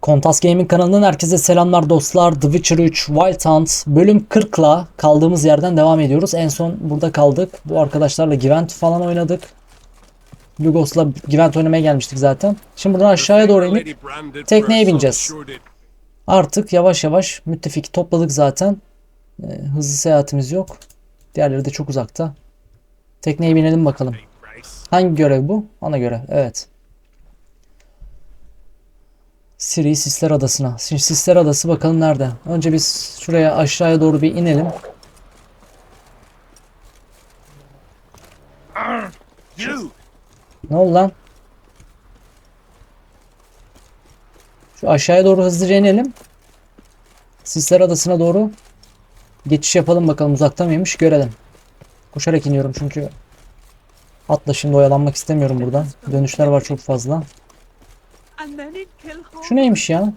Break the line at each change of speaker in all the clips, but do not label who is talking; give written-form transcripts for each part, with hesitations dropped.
Kontas Gaming kanalından herkese selamlar dostlar. The Witcher 3 Wild Hunt bölüm 40'la kaldığımız yerden devam ediyoruz. En son burada kaldık. Bu arkadaşlarla Gwent falan oynadık. Lugos'la Gwent oynamaya gelmiştik zaten. Şimdi buradan aşağıya doğru inip tekneye bineceğiz. Artık yavaş yavaş müttefiki topladık zaten. Hızlı seyahatimiz yok. Diğerleri de çok uzakta. Tekneye binelim bakalım. Hangi görev bu? Ana görev. Evet. Siri Sisler Adası'na. Şimdi Sisler Adası bakalım nerede? Önce biz şuraya aşağıya doğru bir inelim. Ne oldu lan? Şu aşağıya doğru hızlıca inelim. Sisler Adası'na doğru geçiş yapalım bakalım, uzakta mıymış görelim. Koşarak iniyorum çünkü atla şimdi oyalanmak istemiyorum burada. Dönüşler var çok fazla. Şu neymiş ya?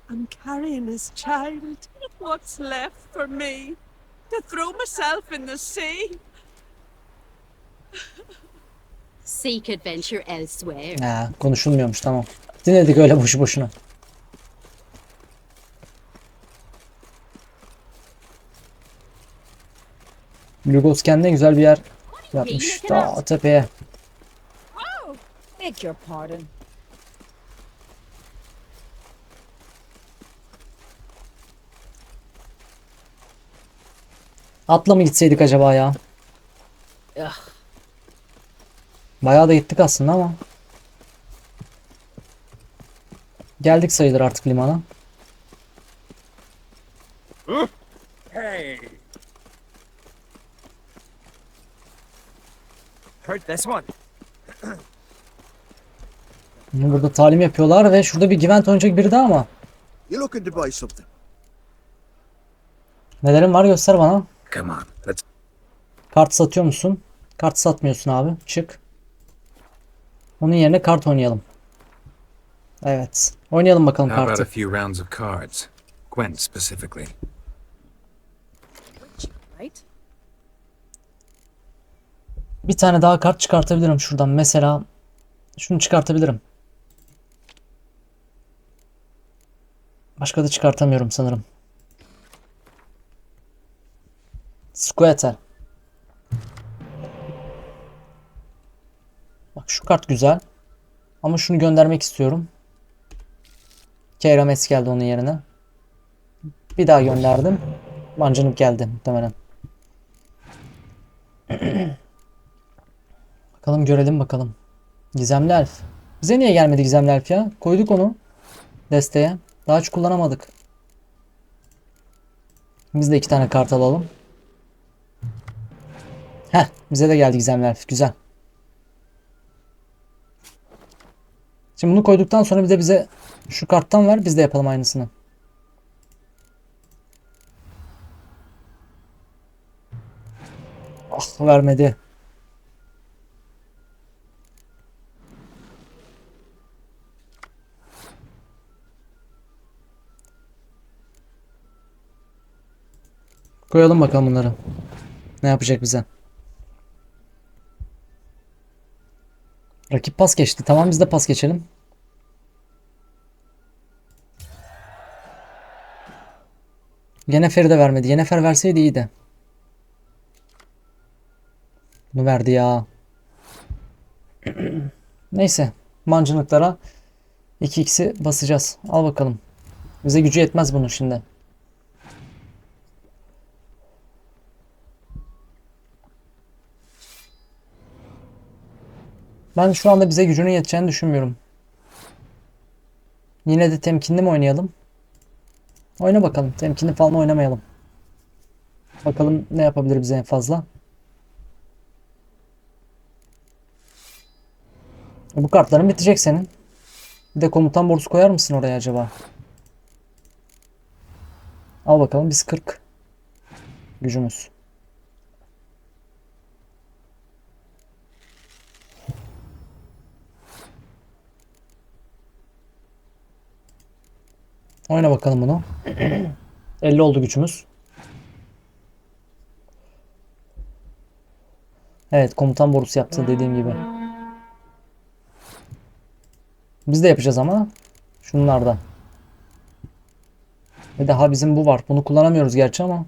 I'm carrying his child. What's left for me? To throw myself in the sea?
Seek adventure elsewhere.
Ha, konuşulmuyormuş, tamam. Dinledik öyle boşu boşuna. Lugos kendine güzel bir yer yapmış. Daha tepeye.
Oh, beg your pardon.
Atla mı gitseydik acaba ya? Bayağı da gittik aslında ama. Geldik sayılır artık limana.
Hey. Heard this one.
Burada talim yapıyorlar ve şurada bir Gwent oynayacak biri daha ama.
You looking to buy something?
Nelerin var göster bana.
Come on, let's.
Kart satıyor musun? Kart satmıyorsun abi. Çık. Onun yerine kart oynayalım. Evet. Oynayalım bakalım
How about a
kartı.
few rounds of cards? Gwent specifically.
Right?
Bir tane daha kart çıkartabilirim şuradan. Mesela şunu çıkartabilirim. Başka da çıkartamıyorum sanırım. Squatter. Bak şu kart güzel. Ama şunu göndermek istiyorum. Keyrames geldi onun yerine. Bir daha gönderdim. Mancınık geldi muhtemelen. Bakalım görelim bakalım. Gizemli elf. Bize niye gelmedi gizemli elf ya? Koyduk onu desteğe. Daha hiç kullanamadık. Biz de 2 tane kart alalım. Heh, bize de geldi gizemli elf. Güzel. Şimdi bunu koyduktan sonra bir de bize şu karttan ver. Biz de yapalım aynısını. Ah, vermedi. Koyalım bakalım bunları. Ne yapacak bize? Rakip pas geçti. Tamam, biz de pas geçelim. Yennefer'i de vermedi. Yennefer verseydi iyiydi. Bunu verdi ya. Neyse. Mancınıklara 2x'i basacağız. Al bakalım. Bize gücü yetmez bunun şimdi. Ben şu anda bize gücünün yeteceğini düşünmüyorum. Yine de temkinli mi oynayalım? Oyna bakalım. Temkinli falan oynamayalım. Bakalım ne yapabilir bize en fazla. Bu kartların bitecek senin. Bir de komutan borusu koyar mısın oraya acaba? Al bakalım, biz 40 gücümüz. Oyna bakalım bunu. 50 oldu gücümüz. Evet, komutan borusu yaptı dediğim gibi. Biz de yapacağız ama şunlardan. Ve daha bizim bu var. Bunu kullanamıyoruz gerçi ama.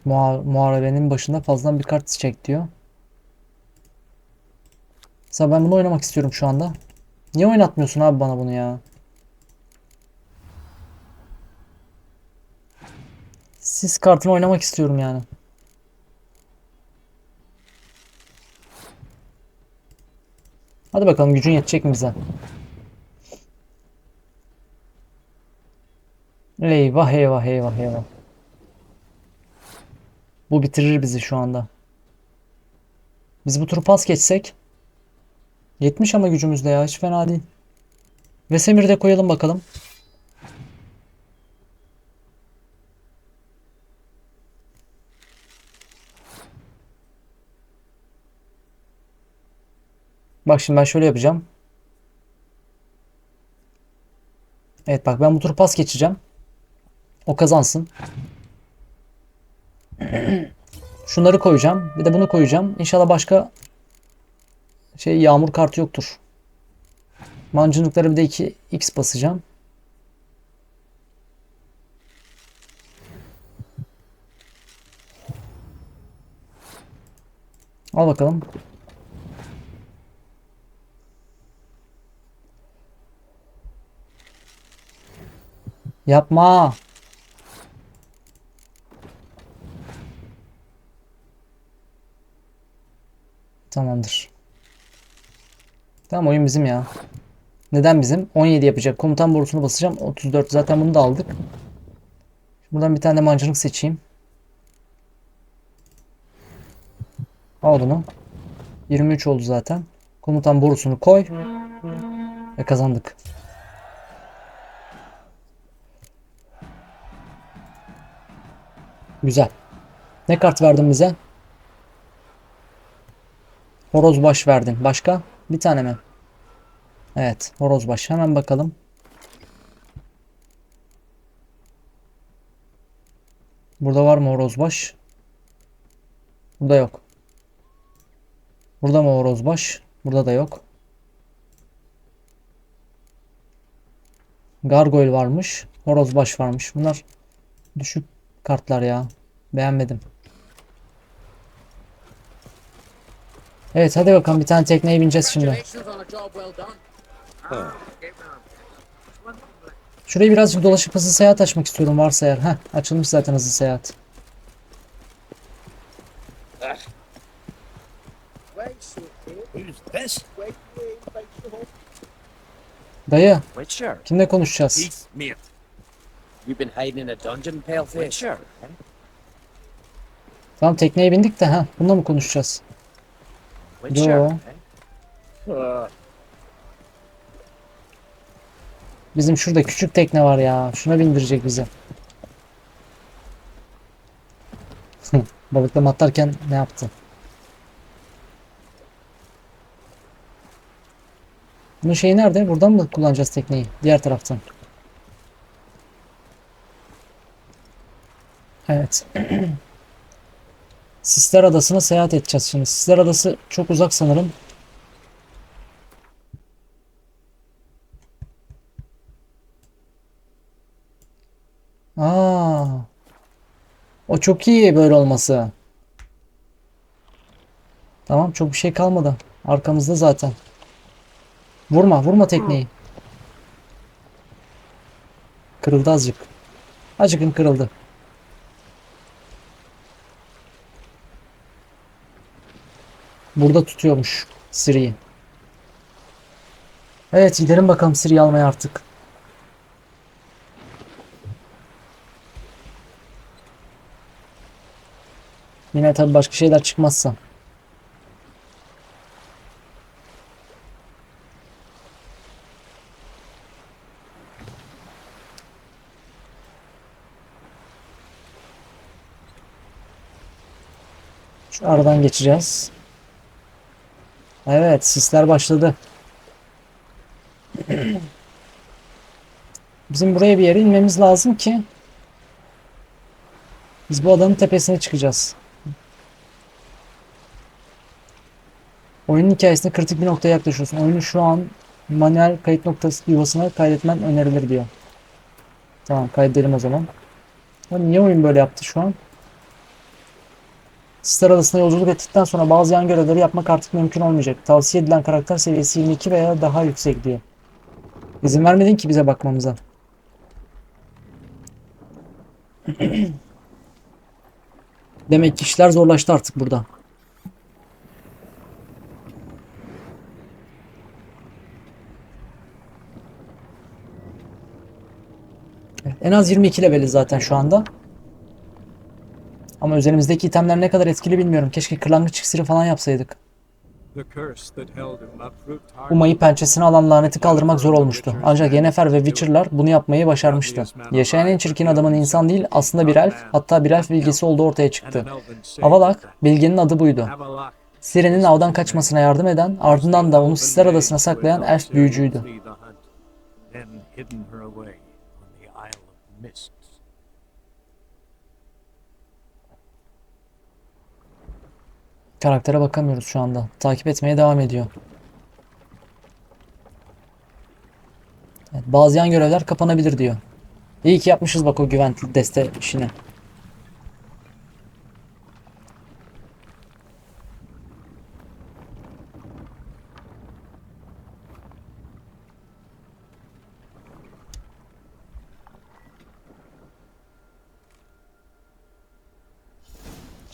Muharebenin başında fazladan bir kart çek diyor. Mesela ben bunu oynamak istiyorum şu anda. Niye oynatmıyorsun abi bana bunu ya? Sis kartını oynamak istiyorum yani. Hadi bakalım, gücün yetecek mi bize? Eyvah eyvah eyvah eyvah. Bu bitirir bizi şu anda. Biz bu turu pas geçsek. 70 ama gücümüzde ya, hiç fena değil. Ve Semir'i de koyalım bakalım. Bak şimdi ben şöyle yapacağım. Evet bak, ben bu turu pas geçeceğim. O kazansın. Şunları koyacağım. Bir de bunu koyacağım. İnşallah başka yağmur kartı yoktur. Mancınıkları bir de 2x basacağım. Al bakalım. Yapma. Tamamdır. Tamam, oyun bizim ya. Neden bizim? 17 yapacak. Komutan borusunu basacağım. 34. Zaten bunu da aldık. Buradan bir tane de mancınık seçeyim. Al bunu. 23 oldu zaten. Komutan borusunu koy. Ve kazandık. Güzel. Ne kart verdin bize? Horozbaş verdin. Başka? Bir tane mi? Evet. Horozbaş. Hemen bakalım. Burada var mı horozbaş? Burada yok. Burada mı horozbaş? Burada da yok. Gargoyle varmış. Horozbaş varmış. Bunlar düşük kartlar ya. Beğenmedim. Evet hadi bakalım, bir tane tekneye bineceğiz şimdi. Şurayı birazcık dolaşıp hızlı seyahat açmak istiyorum varsa eğer. Heh, açılmış zaten hızlı seyahat.
Who's this?
Dayı,
Witcher.
kimle konuşacağız?
Peace, mate. You've been hiding in a dungeon, paleface? Witcher.
Tamam, tekneye bindik de bununla mı konuşacağız?
Witcher.
Yo. Bizim şurada küçük tekne var ya. Şuna bindirecek bizi. Balıklama atlarken ne yaptı? Bunun şeyi nerede? Buradan mı kullanacağız tekneyi? Diğer taraftan. Evet. Sisler Adası'na seyahat edeceğiz şimdi. Sisler Adası çok uzak sanırım. Aa, o çok iyi böyle olması. Tamam, çok bir şey kalmadı. Arkamızda zaten. Vurma, vurma tekneyi. Kırıldı azıcık. Azıcıkın kırıldı. Burada tutuyormuş Siri'yi. Evet, gidelim bakalım Siri'yi almaya artık. Yine tabii başka şeyler çıkmazsa. Şu aradan geçeceğiz. Evet, sisler başladı. Bizim buraya bir yere inmemiz lazım ki Biz bu adanın tepesine çıkacağız. Oyunun hikayesinde kritik bir noktaya yaklaşıyorsun. Oyunu şu an manuel kayıt noktası yuvasına kaydetmen önerilir diyor. Tamam, kaydedelim o zaman. Ya niye oyun böyle yaptı şu an? Sler Adası'na yolculuk ettikten sonra bazı yan görevleri yapmak artık mümkün olmayacak. Tavsiye edilen karakter seviyesi 22 veya daha yüksek diyor. İzin vermedin ki bize bakmamıza. Demek ki işler zorlaştı artık burada. Evet, en az 22 leveliz zaten şu anda. Ama üzerimizdeki itemler ne kadar etkili bilmiyorum. Keşke kırlangıç iksiri falan yapsaydık. Umay'ı pençesine alan laneti kaldırmak zor olmuştu. Ancak Yennefer ve Witcher'lar bunu yapmayı başarmıştı. Yaşayan en çirkin adamın insan değil, aslında bir elf, hatta bir elf bilgisi olduğu ortaya çıktı. Avalak, bilgenin adı buydu. Ciri'nin avdan kaçmasına yardım eden, ardından da onu Sler Adası'na saklayan elf büyücüydü. Karaktere bakamıyoruz şu anda. Takip etmeye devam ediyor. Evet, bazı yan görevler kapanabilir diyor. İyi ki yapmışız bak o güvenli deste işini.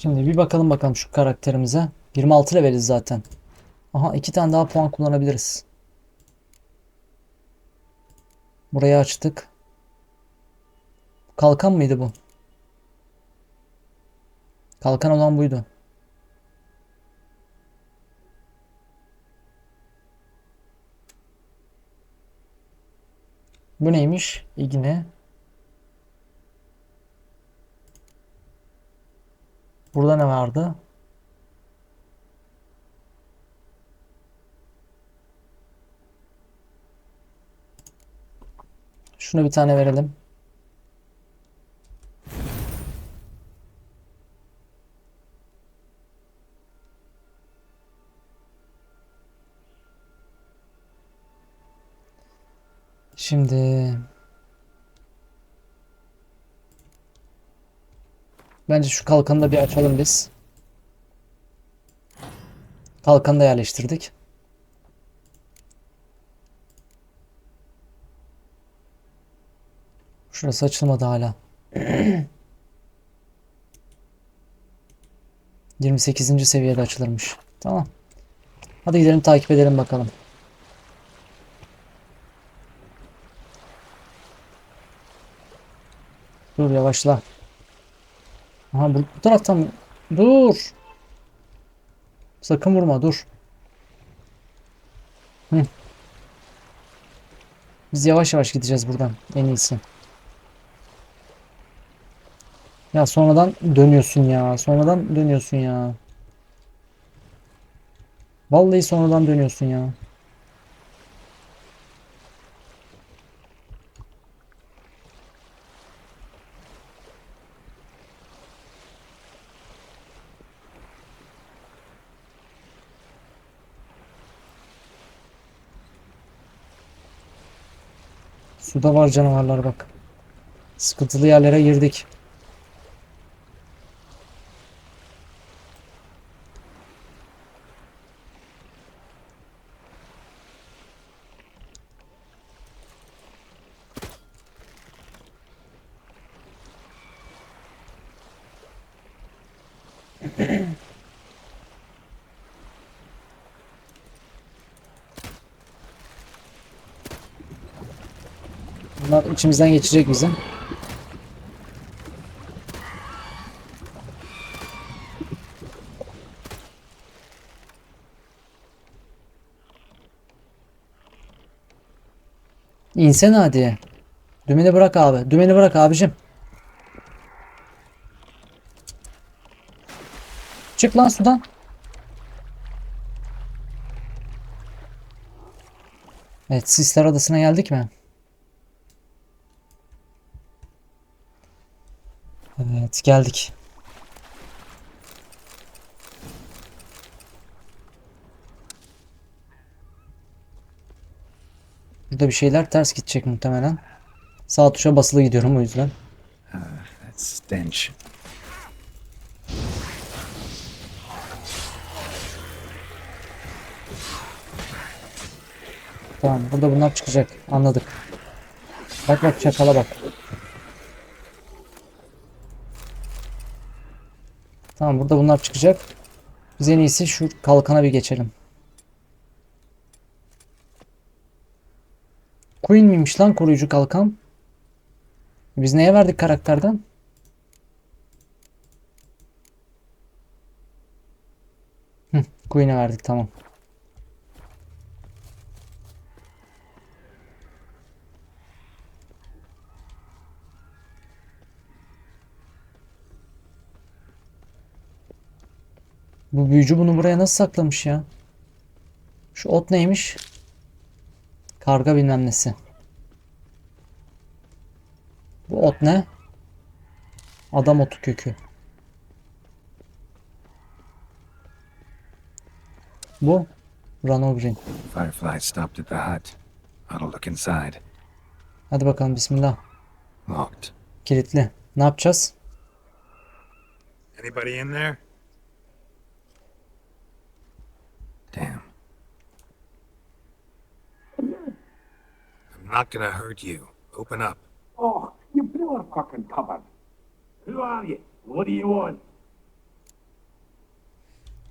Şimdi bir bakalım şu karakterimize. 26 leveliz zaten. Aha, 2 tane daha puan kullanabiliriz. Burayı açtık. Kalkan mıydı bu? Kalkan olan buydu. Bu neymiş? İğne. Burada ne vardı? Şuna bir tane verelim. Şimdi bence şu kalkanı da bir açalım biz. Kalkanı da yerleştirdik. Şurası açılmadı hala. 28. seviyede açılırmış. Tamam. Hadi gidelim takip edelim bakalım. Dur yavaşla. Aha, bu taraftan dur. Sakın vurma, dur. Hı. Biz yavaş yavaş gideceğiz buradan en iyisi. Ya sonradan dönüyorsun ya. Sonradan dönüyorsun ya. Vallahi sonradan dönüyorsun ya. Suda var canavarlar bak. Sıkıntılı yerlere girdik. Bunlar içimizden geçecek bizim. İnsene hadi. Dümeni bırak abi. Dümeni bırak abicim. Çık lan sudan. Evet, Sisler Adası'na geldik mi? Evet, geldik. Burada bir şeyler ters gidecek muhtemelen. Sağ tuşa basılı gidiyorum o yüzden.
That stench.
Tamam, burada bunlar çıkacak. Anladık. Bak bak, çakala bak. Tamam, burada bunlar çıkacak. Biz en iyisi şu kalkana bir geçelim. Queen miymiş lan koruyucu kalkan? Biz neye verdik karakterden? Queen'e verdik, tamam. Bu büyücü bunu buraya nasıl saklamış ya? Şu ot neymiş? Karga bilmem nesi. Bu ot ne? Adam otu kökü. Bu Ranogreen.
Firefly stopped at the hut. Ought to look inside.
Hadi bakalım, bismillah.
Locked.
Kilitli. Ne yapacağız?
Anybody in there? Damn. I'm not gonna hurt you. Open up.
Oh, you blew our fucking cupboard. Who are you? What do you want?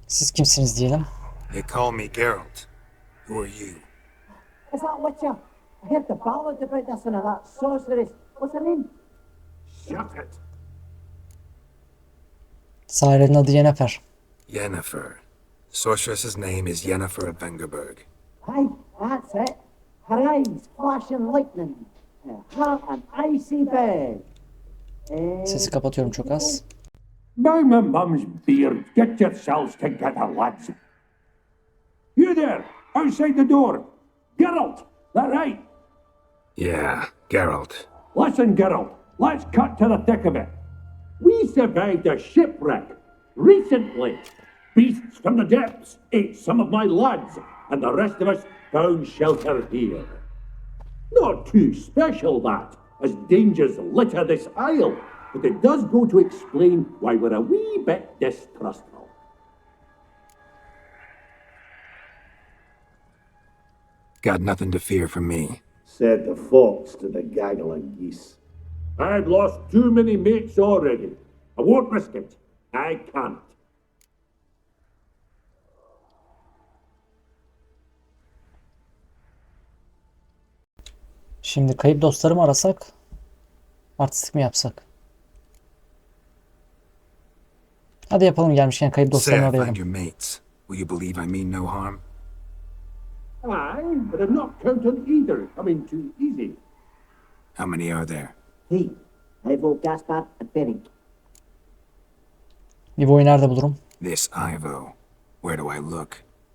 Siz kimsiniz diyelim.
They call me Geralt. Who are you?
Is that Witcher? I heard the ballad about this and that sorceress. What's her name?
Shut it.
Sahirenin adı Yennefer.
Yennefer. Sorceress's name is Yennefer of Vengerberg.
Aye, that's it. Her eyes flashing lightning. Her heart an icy bed.
Sesi kapatıyorum çok az.
By my mum's beard, get yourselves together, lads. You there, outside the door. Geralt, that right?
Yeah, Geralt.
Listen, Geralt, let's cut to the thick of it. We survived a shipwreck recently. Beasts from the depths ate some of my lads, and the rest of us found shelter here. Not too special, that, as dangers litter this isle, but it does go to explain why we're a wee bit distrustful.
Got nothing to fear from me.
Said the fox to the gaggle of geese.
I've lost too many mates already. I won't risk it. I can't.
Şimdi kayıp dostları mı arasak? Artistik mi yapsak? Hadi yapalım, gelmişken kayıp
Say
dostlarını
I find
arayalım.
your mates. Will you believe I mean no harm?
Aye, but I'm not counting either coming too easy.
How many are there?
Hey, Ivo, Gaspar, and Bering.
Ivo'yu nerede bulurum?
This Ivo. Where do I look?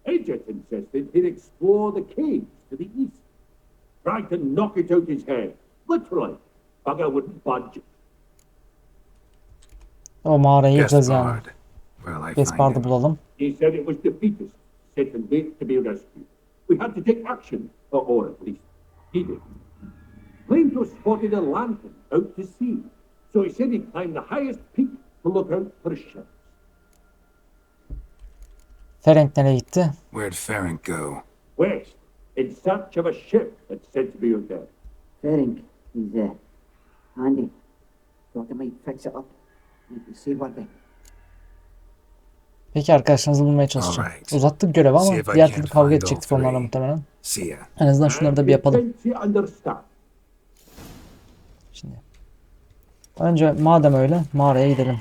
Agent insisted he'd explore the caves to the east. Tried to knock it out his head. Literally. Bugger wouldn't budge.
O mağaraya gireceğiz yani.
Gaspard. Where'll I find
Gaspar'ı
him?
bulalım.
He said it was defeatist, sent and wait to be rescued. We had to take action, or at least he did. Claimed to have spotted a lantern out to sea, so he said he'd climb the highest peak to look out for ships.
Ferenc nereye gitti?
Where'd Ferenc go?
West, in search of a ship that's said to be out there.
Bering, he's handy. Thought I might fix it up. You can see what they...
Peki, arkadaşlarınızı bulmaya çalışacağım.
Alright.
Uzattık görevi ama
See if I
diğer
can't
türlü kavga
find
edecektik
all
onlarla
three.
muhtemelen.
See ya.
En azından şunları da bir yapalım.
You understand.
Şimdi. Önce madem öyle mağaraya gidelim.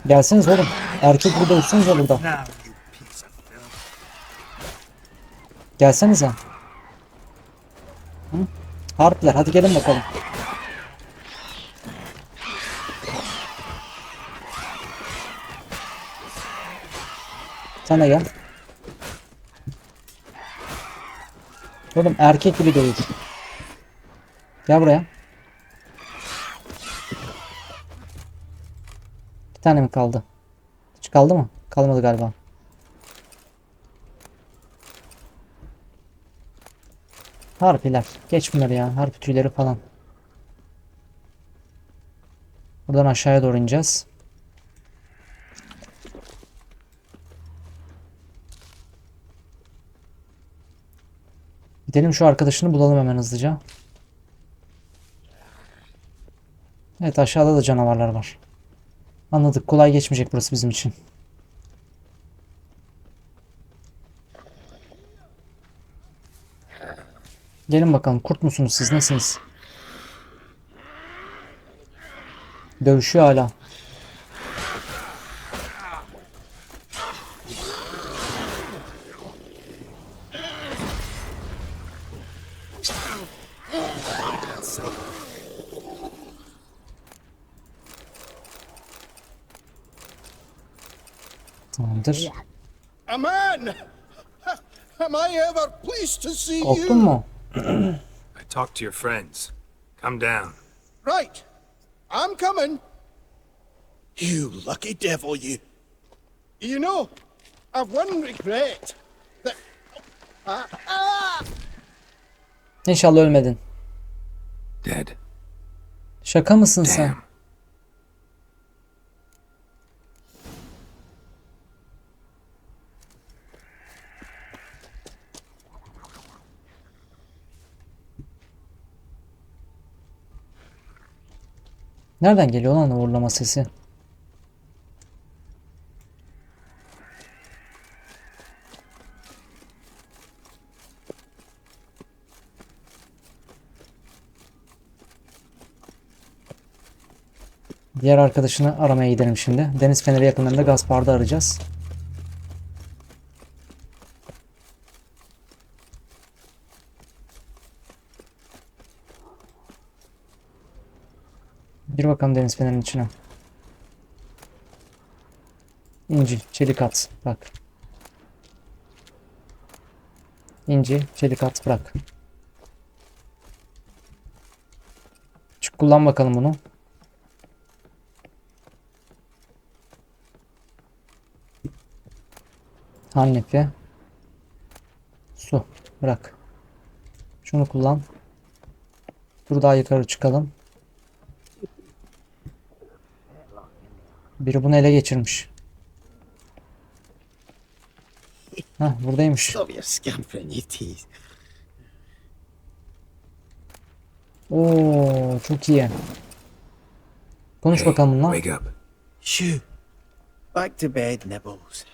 Gelseniz oğlum. Erkek burada, uçsanıza burada. Gelsenize. Harpler hadi gelin bakalım. Sen de gel. Oğlum erkek gibi dövüş. Gel buraya. Bir tane mi kaldı? Hiç kaldı mı? Kalmadı galiba. Harpiler. Geç bunları ya. Harpi tüyleri falan. Buradan aşağıya doğru ineceğiz. Gidelim şu arkadaşını bulalım hemen hızlıca. Evet aşağıda da canavarlar var. Anladık. Kolay geçmeyecek burası bizim için. Gelin bakalım. Kurt musunuz siz? Nesiniz? Dövüşüyor hala. Tamamdır.
Aman! Am I ever pleased to see
Korktun
you?
mu?
I talked to your friends. Come down.
Right. I'm coming. You lucky devil, you. You know, I've one regret. That...
İnşallah ölmedin.
Dead.
Şaka mısın sen?
Damn.
Nereden geliyor lan uğurlama sesi? Diğer arkadaşını aramaya gidelim şimdi. Deniz feneri yakınlarında Gaspar'da arayacağız. Gir bakalım deniz fenerinin içine. İnci, çelik at, bırak. İnci, çelik at, bırak. Çık kullan bakalım bunu. Hannefi. Su, bırak. Şunu kullan. Dur daha yukarı çıkalım. Biri bunu ele geçirmiş. Hah buradaymış.
Stop your scampering, you tease.
Oo çok iyi. Konuş
Hey,
bakalım bununla.
wake up.
Shoo. Back to bed, Nibbles.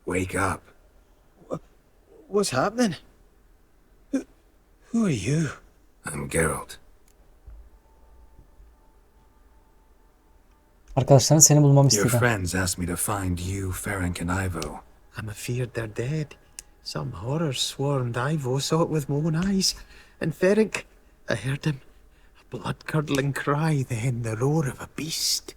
Wake up.
What's happening? Who are you?
I'm Geralt.
Arkadaşların seni bulmamı
Your
istedi.
friends asked me to find you, Ferenc, and Ivo.
I'm afeard they're dead. Some horror swarmed Ivo, saw it with my own eyes. And Ferenc, I heard him. A blood-curdling cry, then the roar of a beast.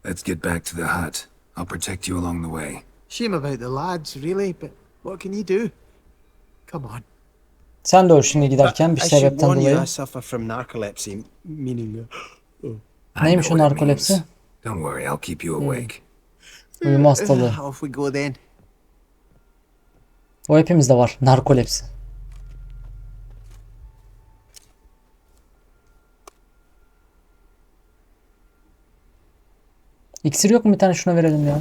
Let's get back to the hut. I'll protect you along the way.
Shame about the lads, really, but what can you do? Come on.
Sen de öl şimdi giderken bir
I should
sebepten
warn you,
dolayı.
I suffer from narcolepsy, meaning...
I
Neymiş
know
o
what it
narkolepsi?
means. Don't worry, I'll keep you awake.
Uyuma hastalığı.
Off we go then.
O hepimizde var. Narkolepsi. İksir yok mu bir tane şuna verelim ya.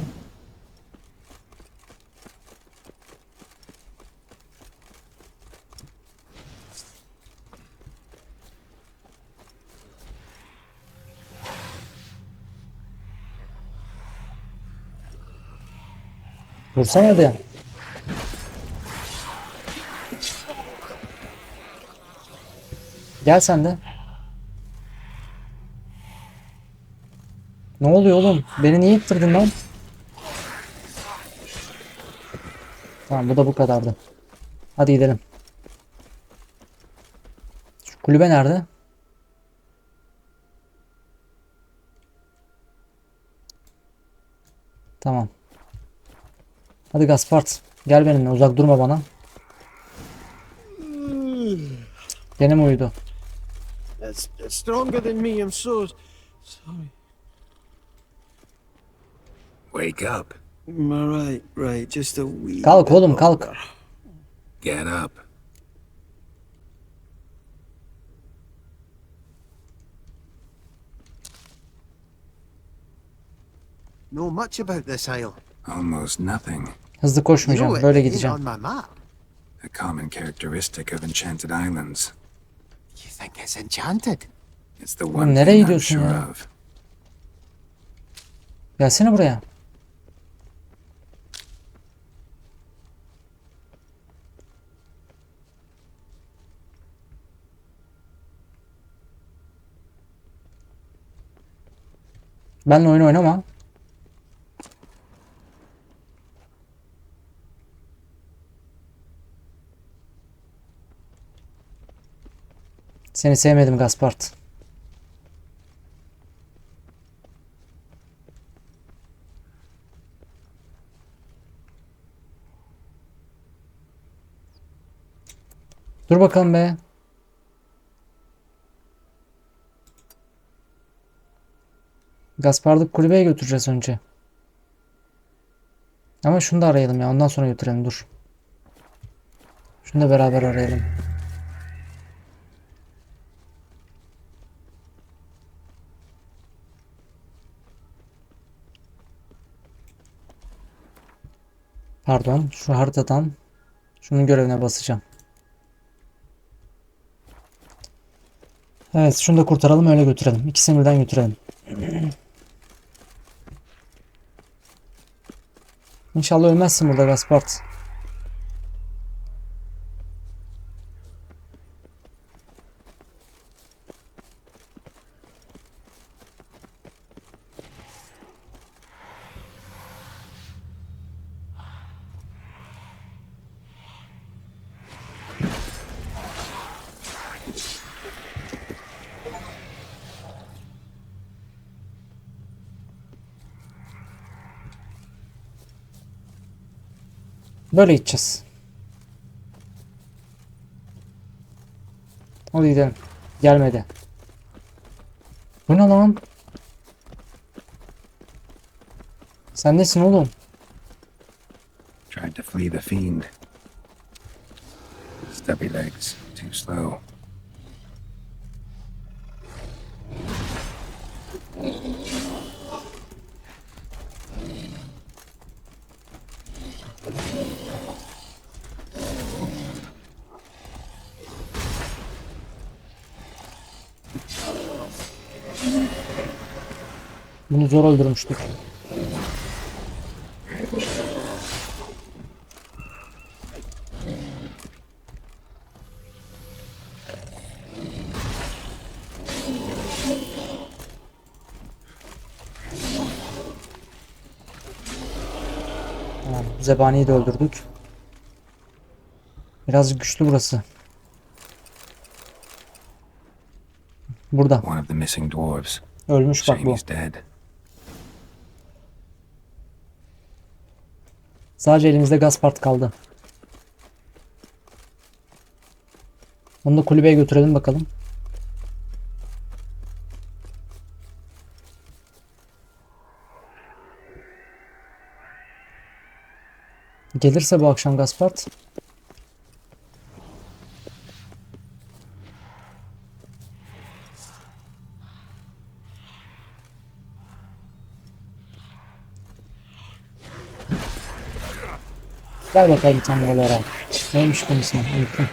Vursana hadi. Gel sen de. Ne oluyor oğlum? Beni niye ittirdin lan? Tamam bu da bu kadardı. Hadi gidelim. Kulübe nerede? Tamam. Hadi Gaspard. Gel benimle. Uzak durma bana. Gene mi uyudu?
It's stronger than me, I'm so sorry.
Wake up.
Right, just a wee
Kalk
bit
oğlum kalk.
longer.
Get up.
Know much about this isle.
Almost nothing.
Hızlı
You know
koşmayacağım.
it
Böyle
ain't
gideceğim.
on my map.
A common characteristic of enchanted islands.
You think it's enchanted?
It's the
Oğlum
one
nereye
thing I'm
gidiyorsun
sure
ya?
of.
Gelsene buraya. Benle oyun oynama. Seni sevmedim Gaspard. Dur bakalım be. Gaspard'ı kulübeye götüreceğiz önce. Ama şunu da arayalım ya. Ondan sonra götürelim. Dur. Şunu da beraber arayalım. Pardon. Şu haritadan şunun görevine basacağım. Evet. Şunu da kurtaralım. Öyle götürelim. İkisini birden götürelim. İnşallah ölmezsin burada Gaspard. Böyle gideceğiz. Hadi gidelim. Gelmedi. Bu ne lan? Sen nesin oğlum?
Tried to flee the fiend. Stubby legs, too slow.
Bunu zor öldürmüştük. Tamam, zebaniyi de öldürdük. Biraz güçlü burası. Burada.
One of the missing dwarves.
Ölmüş bak
Shame
bu.
he's dead.
Sadece elimizde Gaspard kaldı. Onu da kulübeye götürelim bakalım. Gelirse bu akşam Gaspard. Gel bakalım tam buralara. Neymiş konusunu unuttum.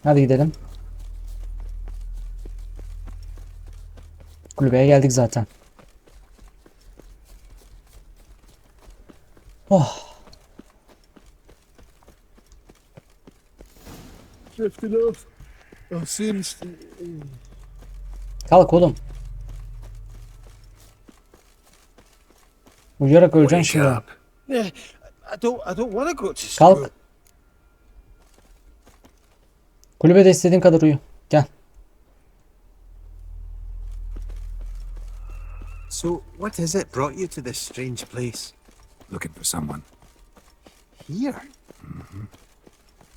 Hadi gidelim. Kulübeye geldik zaten. Oh.
Drifted off. Oh, seems.
Kalk oğlum. Uyuyarak öleceksin
Wake
şimdi.
up.
Yeah, I don't want to go to school.
Kalk. Kulübede istediğin kadar uyu. Gel.
So, what is it brought you to this strange place?
Looking for someone.
Here?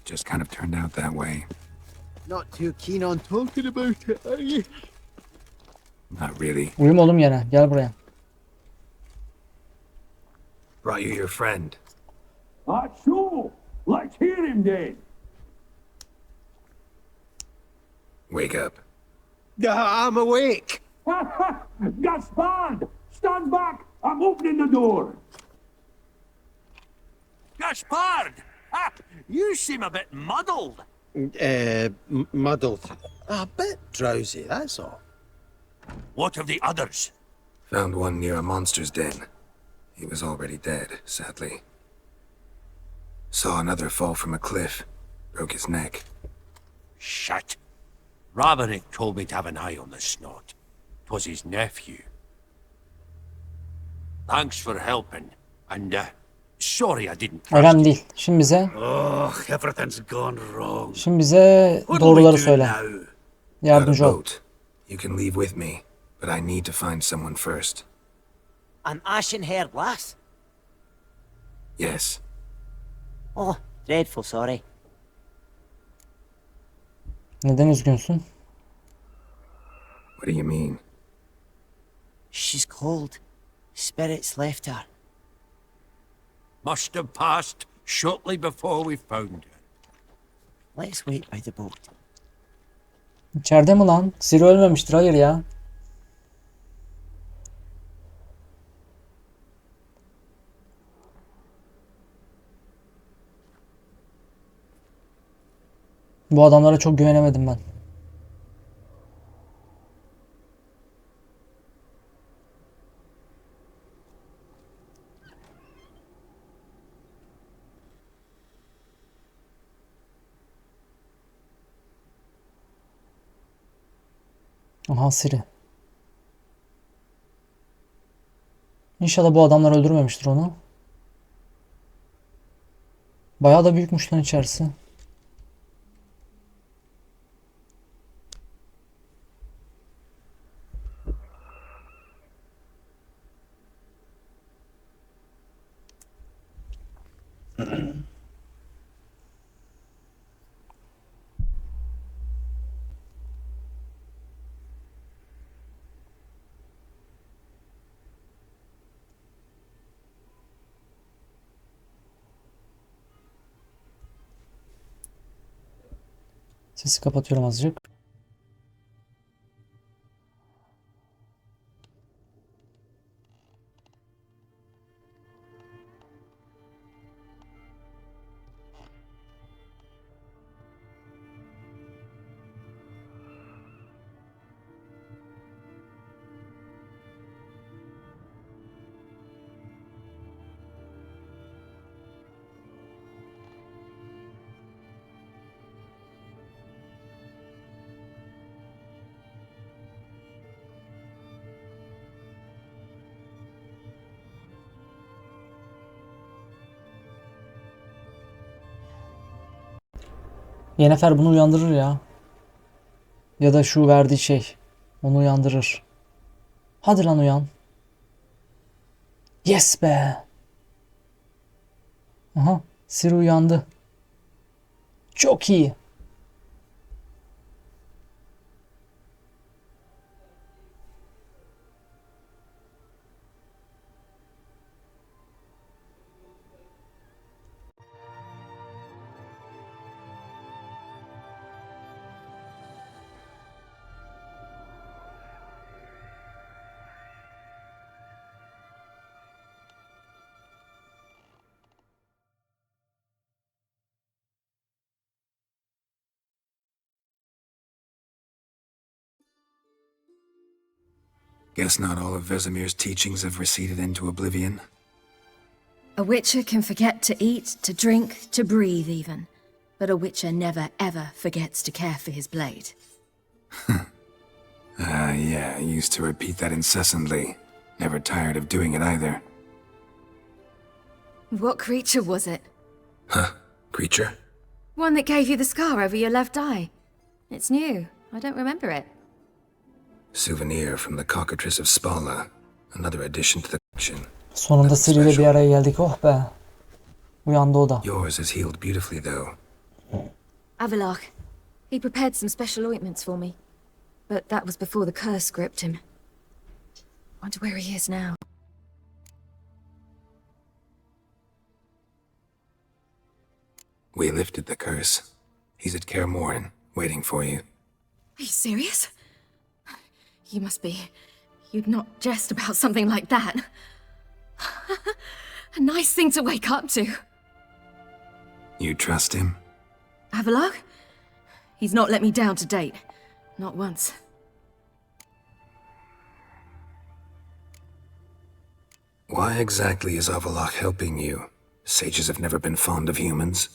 Just kind of turned out that way.
Not too keen on talking about it, are you?
Not really.
Uyuma oğlum gene. Gel buraya.
Brought you your friend.
So, let's hear him then.
Wake up.
I'm awake.
Gaspard! Stand back! I'm opening the door! Gaspard! Ha! You seem a bit muddled.
Muddled. A bit drowsy, that's all.
What of the others?
Found one near a monster's den. He was already dead, sadly. Saw another fall from a cliff. Broke his neck.
Shit. Raverick told me to have an eye on the snot. 'Twas his nephew. Thanks for helping. And, sorry I didn't trust
Önemli
you.
değil. Şimdi bize
Everything's gone wrong.
doğruları söyle.
Got a
Yardımcı ol.
boat. You can leave with me, but I need to find someone first.
An ashen-haired lass?
Yes.
Oh, dreadful sorry.
Neden üzgünsün?
What do you mean?
She's cold. Spirits left her.
Must have passed shortly before we found her.
Let's wait by the boat.
İçeride mi lan? Siri ölmemiştir. Hayır ya. Bu adamlara çok güvenemedim ben. Aha Siri. İnşallah bu adamlar öldürmemiştir onu. Bayağı da büyükmüş lan içerisi. Sesi kapatıyorum azıcık. Yennefer bunu uyandırır ya. Ya da şu verdiği şey onu uyandırır. Hadi lan uyan. Yes be. Aha, Siri uyandı. Çok iyi.
Guess not all of Vesemir's teachings have receded into oblivion.
A witcher can forget to eat, to drink, to breathe even. But a witcher never ever forgets to care for his blade.
Yeah, I used to repeat that incessantly. Never tired of doing it either.
What creature was it?
Huh? Creature?
One that gave you the scar over your left eye. It's new. I don't remember it.
Souvenir from the cockatrice of Spala. Another addition to the collection.
Sonunda Siri'yle bir araya geldik. Oh be. Uyandı o da.
Yours is healed beautifully, though.
Avalok. He prepared some special ointments for me. But that was before the curse gripped him. Wonder where he is now.
We lifted the curse. He's at Kaer Morhen, waiting for you.
Are you serious? You must be. You'd not jest about something like that. A nice thing to wake up to.
You trust him?
Avalok? He's not let me down to date. Not once.
Why exactly is Avalok helping you? Sages have never been fond of humans.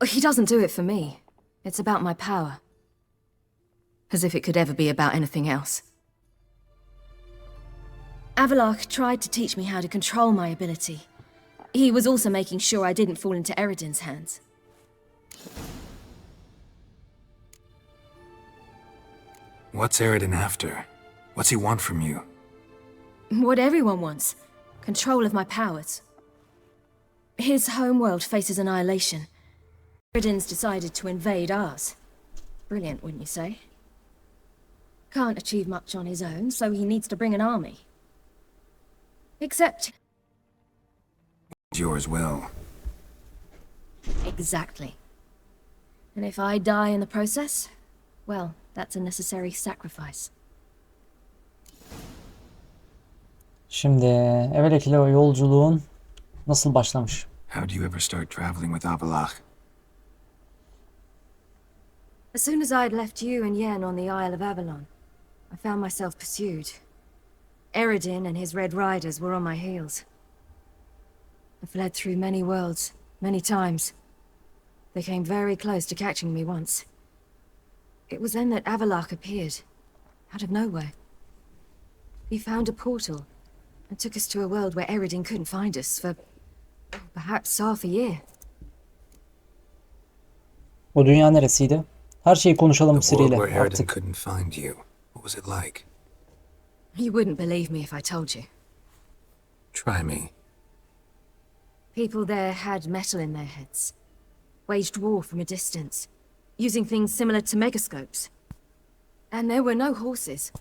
He doesn't do it for me. It's about my power. As if it could ever be about anything else. Avalok tried to teach me how to control my ability. He was also making sure I didn't fall into Eredin's hands.
What's Eredin after? What's he want from you?
What everyone wants. Control of my powers. His homeworld faces annihilation. Eredin's decided to invade ours. Brilliant, wouldn't you say? Can't achieve much on his own, so he needs to bring an army. Except...
Yours will.
Exactly. And if I die in the process, well, that's a necessary sacrifice.
Şimdi evvelki o yolculuğun nasıl başlamış?
How do you ever start traveling with Avalok?
As soon as I'd left you and Yen on the Isle of Avalon, I found myself pursued. Eredin and his Red Riders were on my heels. I fled through many worlds, many times. They came very close to catching me once. It was then that Avalok appeared, out of nowhere. He found a portal and took us to a world where Eredin couldn't find us for perhaps half a year.
O dünya neresiydi? Her şeyi konuşalım
The world
Siri'yle
where Eredin
artık.
couldn't find you. What was it like?
You wouldn't believe me if I told you.
Try me.
People there had metal in their heads, waged war from a distance, using things similar to megascopes. And there were no horses.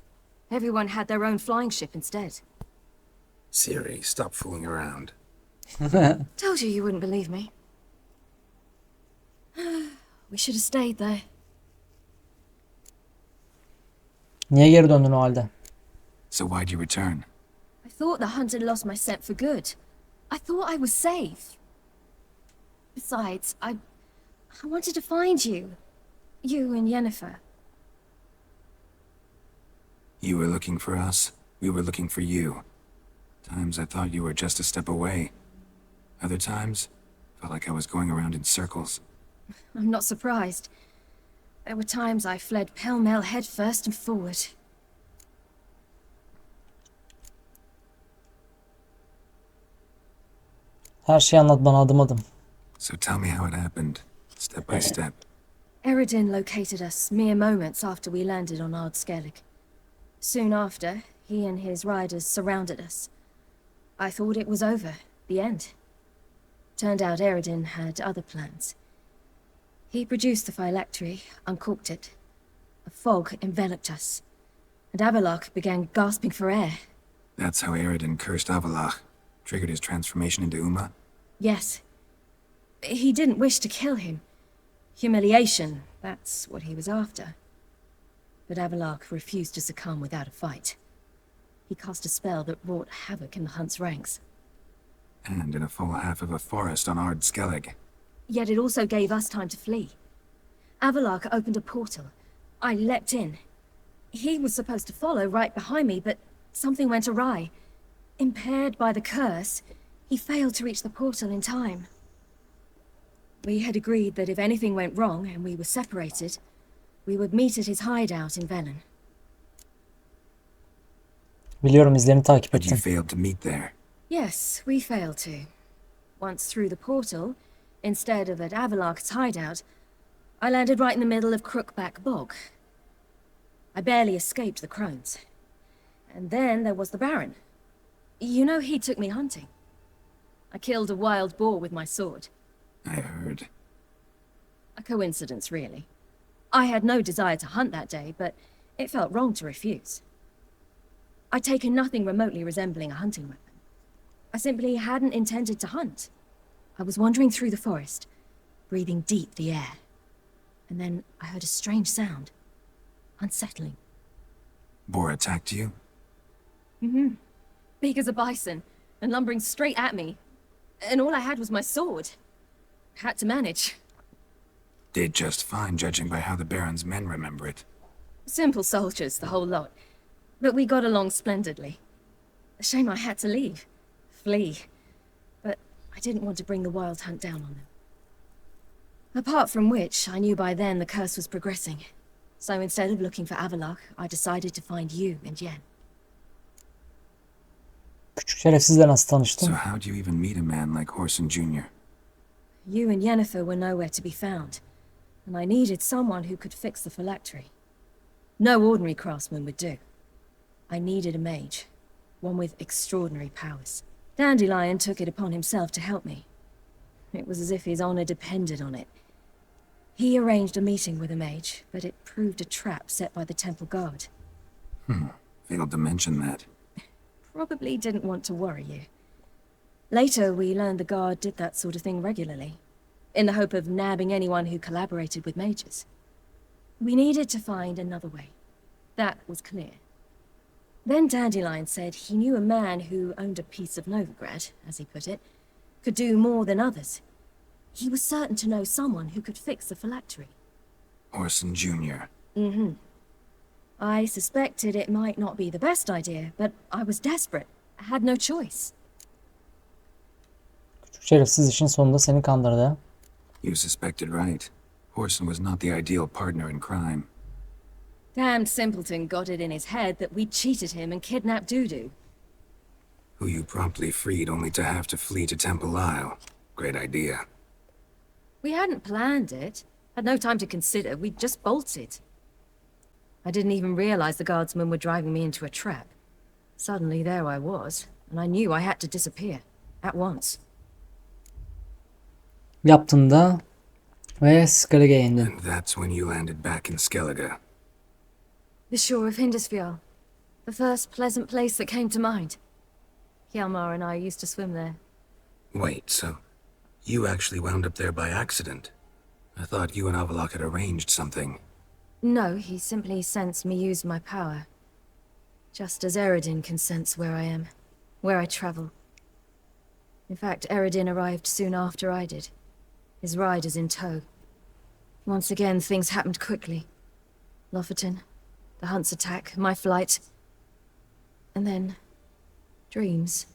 Everyone had their own flying ship instead.
Siri, stop fooling around.
Told you you wouldn't believe me. We should have stayed there.
Niye geri döndün o halde?
So why'd you return?
I thought the hunt had lost my scent for good. I thought I was safe. Besides, I wanted to find you. You and Yennefer.
You were looking for us. We were looking for you. Times I thought you were just a step away. Other times, felt like I was going around in circles.
I'm not surprised. There were times I fled pell-mell head first and forward.
Her şeyi anlat bana adım adım.
So tell me how it happened, step by step.
Eredin located us mere moments after we landed on Ardskellig. Soon after, he and his riders surrounded us. I thought it was over, the end. Turned out Eredin had other plans. He produced the phylactery, uncorked it. A fog enveloped us, and Avalok began gasping for air.
That's how Eredin cursed Avalok, triggered his transformation into Uma?
Yes. He didn't wish to kill him. Humiliation, that's what he was after. But Avalok refused to succumb without a fight. He cast a spell that wrought havoc in the hunt's ranks.
And in a full half of a forest on Ardskellig.
Yet it also gave us time to flee. Avalok opened a portal. I leapt in. He was supposed to follow right behind me, but something went awry. Impaired by the curse, he failed to reach the portal in time. We had agreed that if anything went wrong and we were separated, we would meet at his hideout in Velen.
Biliyorum, izlerini takip
But you
ettim.
failed to meet there.
Yes, we failed to. Once through the portal, instead of at Avalok's hideout, I landed right in the middle of Crookback Bog. I barely escaped the crones. And then there was the Baron. You know, he took me hunting. I killed a wild boar with my sword.
I heard.
A coincidence, really. I had no desire to hunt that day, but it felt wrong to refuse. I'd taken nothing remotely resembling a hunting weapon. I simply hadn't intended to hunt. I was wandering through the forest, breathing deep the air. And then I heard a strange sound. Unsettling.
Boar attacked you?
Mm-hmm. Big as a bison, and lumbering straight at me. And all I had was my sword. Had to manage.
Did just fine, judging by how the Baron's men remember it.
Simple soldiers, the whole lot. But we got along splendidly. A shame I had to leave. Flee. But I didn't want to bring the wild hunt down on them. Apart from which, I knew by then the curse was progressing. So instead of looking for Avallac'h, I decided to find you and Yen.
Küçük şerefsizle nasıl tanıştın?
So how'd you even meet a man like Horson Jr.?
You and Yennefer were nowhere to be found, and I needed someone who could fix the phylactery. No ordinary craftsman would do. I needed a mage, one with extraordinary powers. Dandelion took it upon himself to help me. It was as if his honor depended on it. He arranged a meeting with a mage, but it proved a trap set by the temple guard.
Failed to mention that.
Probably didn't want to worry you. Later, we learned the guard did that sort of thing regularly, in the hope of nabbing anyone who collaborated with mages. We needed to find another way. That was clear. Then Dandelion said he knew a man who owned a piece of Novigrad, as he put it, could do more than others. He was certain to know someone who could fix the phylactery.
Horson Jr.
Mm-hmm. I suspected it might not be the best idea, but I was desperate. I had no choice.
Küçük şerefsiz işin sonunda seni kandırdı.
You suspected right. Horson was not the ideal partner in crime.
Damned simpleton got it in his head that we'd cheated him and kidnapped Dudu.
Who you promptly freed only to have to flee to Temple Isle. Great idea.
We hadn't planned it. Had no time to consider. We just bolted. I didn't even realize the guardsmen were driving me into a trap. Suddenly there I was, and I knew I had to disappear. At once.
Yaptığında ve Skellige indin.
And that's when you landed back in Skellige.
The shore of Hindisfjall. The first pleasant place that came to mind. Hjalmar and I used to swim there.
Wait, so you actually wound up there by accident? I thought you and Avallac'h had arranged something.
No, he simply sensed me use my power. Just as Eredin can sense where I am, where I travel. In fact, Eredin arrived soon after I did. His riders in tow. Once again, things happened quickly. Lofoten, the hunt's attack, my flight. And then, dreams.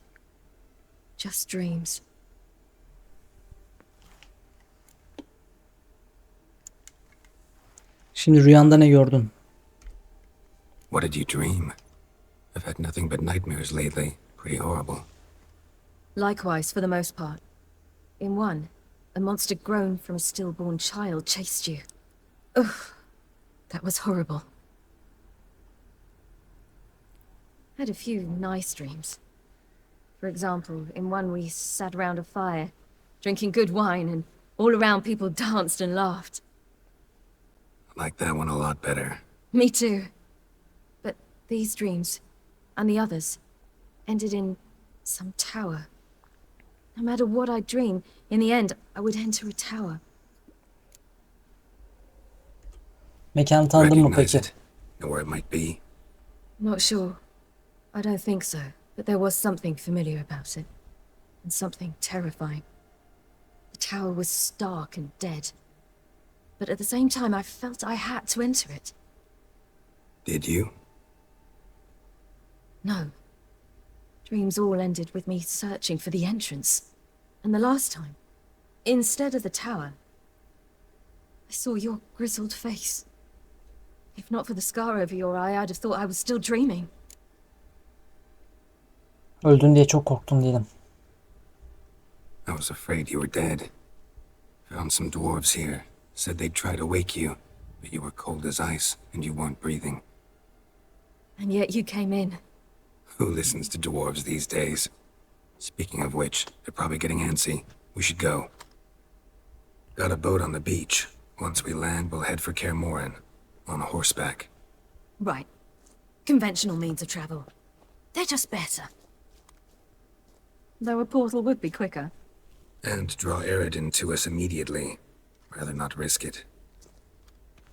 Just dreams.
Şimdi rüyanda ne gördün?
What did you dream? I've had nothing but nightmares lately. Pretty horrible.
Likewise, for the most part. In one, a monster grown from a stillborn child chased you. Ugh, that was horrible. Had a few nice dreams. For example, in one we sat around a fire, drinking good wine, and all around people danced and laughed.
I like that one a lot better.
Me too. But these dreams, and the others, ended in some tower. No matter what I dream, in the end, I would enter a tower.
Mekanı tanıdın mı
Recognize
peki?
it? Know where it might be?
Not sure. I don't think so, but there was something familiar about it. And something terrifying. The tower was stark and dead. But at the same time, I felt I had to enter it.
Did you?
No. Dreams all ended with me searching for the entrance. And the last time, instead of the tower, I saw your grizzled face. If not for the scar over your eye, I'd have thought I was still dreaming.
Öldün diye çok korktun diyelim.
I was afraid you were dead. Found some dwarves here. Said they'd try to wake you, but you were cold as ice and you weren't breathing.
And yet you came in.
Who listens to dwarves these days? Speaking of which, they're probably getting antsy. We should go. Got a boat on the beach. Once we land, we'll head for Kaer Morhen, on horseback.
Right. Conventional means of travel. They're just better. Though a portal would be quicker.
And draw Eredin to us immediately. Rather not risk it.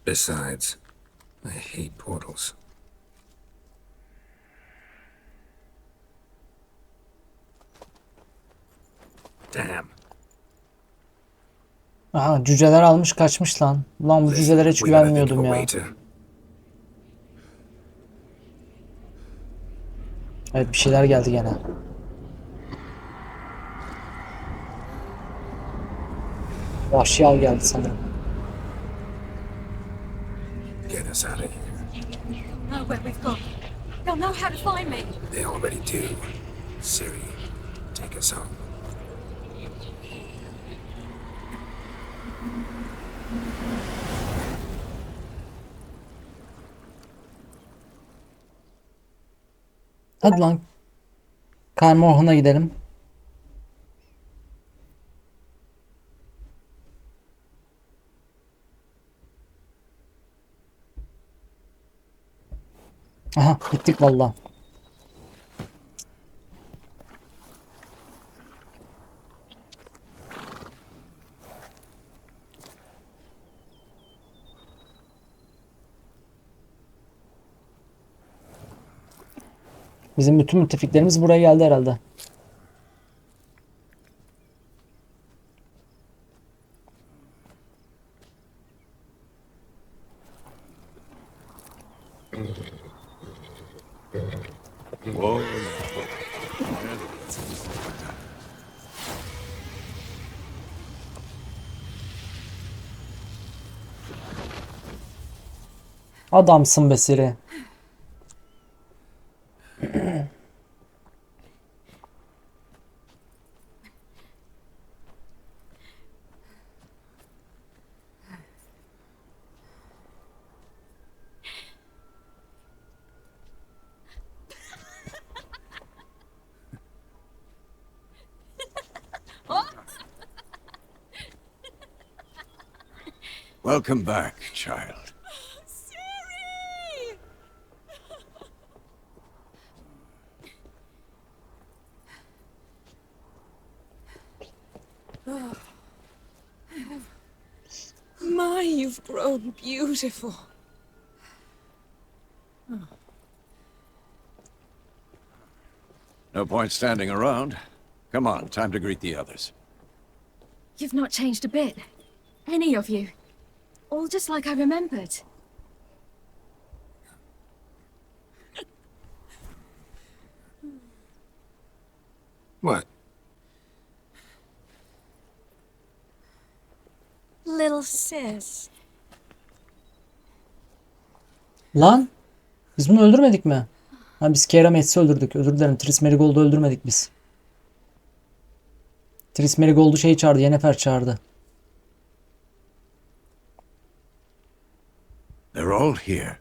Besides, I hate portals. Damn.
Aha, cüceler almış kaçmış lan. Ulan bu cücelere hiç
We gotta think of
güvenmiyordum
a
ya.
way to...
Evet, bir şeyler geldi gene. Vahşi av geldi sanırım.
Get us out of here.
Know where we've gone. They'll know how to find me.
They already do. Siri, take us home.
Hadi lan. Kaer Morhen'a gidelim. Aha, gittik vallahi. Bizim bütün müttefiklerimiz buraya geldi herhalde. Adamsın be Siri.
Welcome back, child.
Siri! My, you've grown beautiful.
No point standing around. Come on, time to greet the others.
You've not changed a bit. Any of you. All just like I remembered.
What?
Little sis.
Lan biz bunu öldürmedik mi? Ha, biz Keramets'i öldürdük. Özür dilerim. Triss Merigold'u öldürmedik biz. Triss Merigold'u şey çağırdı. Yennefer çağırdı.
They're all here.